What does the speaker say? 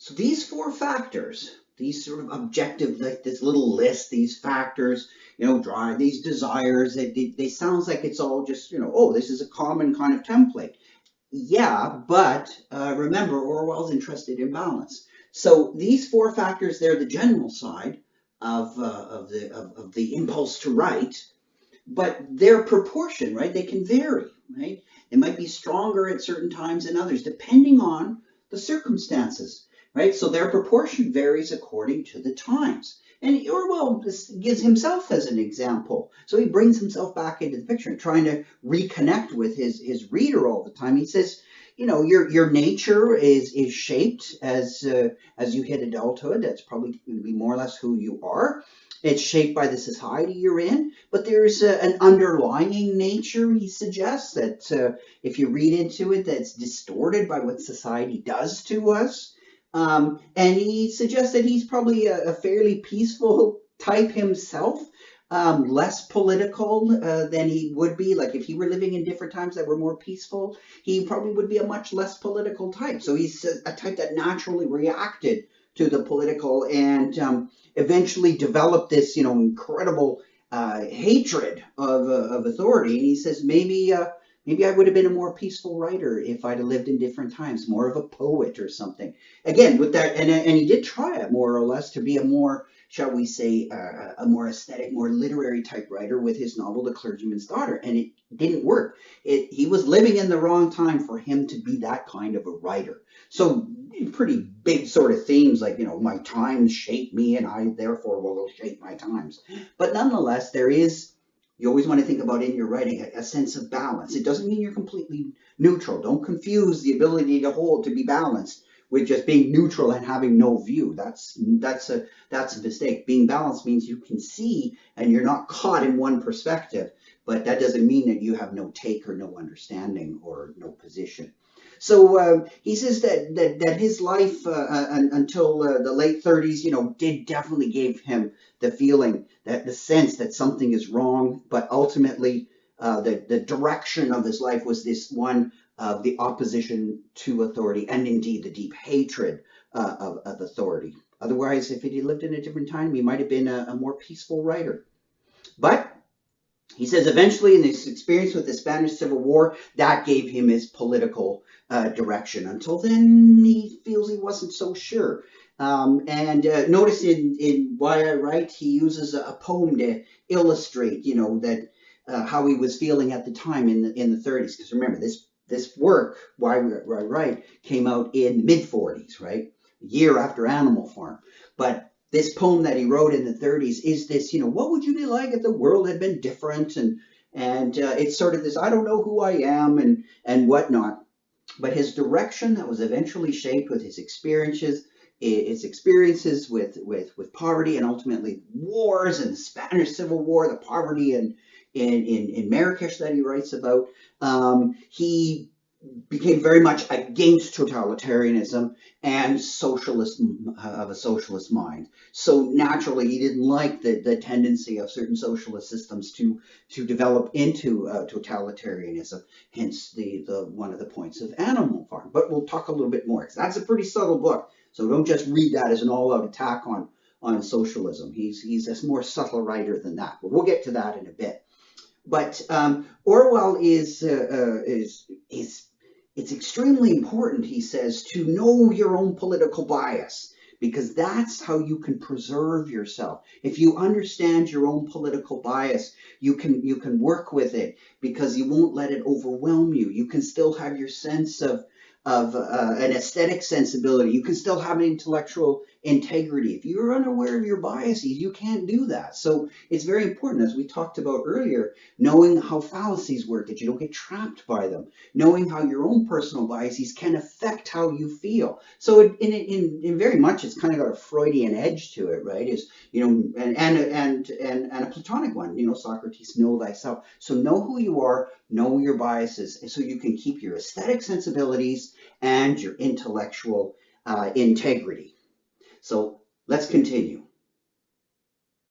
So these four factors, these sort of objective, like this little list, these factors, drive these desires, they sounds like it's all just, oh, this is a common kind of template. Yeah, but remember, Orwell's interested in balance. So these four factors, they're the general side of the impulse to write, but their proportion, right? They can vary, right? It might be stronger at certain times than others, depending on the circumstances, right? So their proportion varies according to the times. And Orwell gives himself as an example. So he brings himself back into the picture, trying to reconnect with his reader all the time. He says, your nature is shaped as you hit adulthood. That's probably going to be more or less who you are. It's shaped by the society you're in, but there's an underlying nature, he suggests, that if you read into it, that's distorted by what society does to us. And he suggests that he's probably a fairly peaceful type himself, less political than he would be. Like if he were living in different times that were more peaceful, he probably would be a much less political type. So he's a type that naturally reacted to the political and eventually developed this, incredible hatred of authority. And he says maybe I would have been a more peaceful writer if I'd have lived in different times, more of a poet or something. Again, with that, and he did try it more or less to be a more, shall we say, a more aesthetic, more literary type writer with his novel, The Clergyman's Daughter, and it didn't work. He was living in the wrong time for him to be that kind of a writer. So pretty big sort of themes like, my times shape me and I therefore will shape my times. But nonetheless, you always want to think about in your writing a sense of balance. It doesn't mean you're completely neutral. Don't confuse the ability to be balanced with just being neutral and having no view. That's a mistake. Being balanced means you can see and you're not caught in one perspective, but that doesn't mean that you have no take or no understanding or no position. So he says that his life until the late 30s, did definitely give him the feeling, that the sense that something is wrong, but ultimately the direction of his life was this one of the opposition to authority and indeed the deep hatred of authority. Otherwise, if he lived in a different time, he might have been a more peaceful writer. But he says eventually in his experience with the Spanish Civil War, that gave him his political direction. Until then, he feels he wasn't so sure. And notice in Why I Write, he uses a poem to illustrate, that how he was feeling at the time in the 30s. Because remember, this work, Why I Write, came out in mid 40s, right? A year after Animal Farm. But this poem that he wrote in the 30s is this, what would you be like if the world had been different? And it's sort of this, I don't know who I am and whatnot. But his direction that was eventually shaped with his experiences with poverty and ultimately wars and the Spanish Civil War, the poverty in Marrakesh that he writes about. He became very much against totalitarianism and of a socialist mind. So naturally, he didn't like the tendency of certain socialist systems to develop into totalitarianism. Hence, the one of the points of Animal Farm. But we'll talk a little bit more because that's a pretty subtle book. So don't just read that as an all-out attack on socialism. He's a more subtle writer than that. But we'll get to that in a bit. But Orwell it's extremely important, he says, to know your own political bias, because that's how you can preserve yourself. If you understand your own political bias, you can work with it because you won't let it overwhelm you. You can still have your sense of an aesthetic sensibility. You can still have an intellectual integrity. If you're unaware of your biases, you can't do that. So it's very important, as we talked about earlier, knowing how fallacies work, that you don't get trapped by them, knowing how your own personal biases can affect how you feel. So in very much, it's kind of got a Freudian edge to it, right? Is and a Platonic one. Socrates, know thyself. So know who you are, know your biases, so you can keep your aesthetic sensibilities and your intellectual integrity. So let's continue.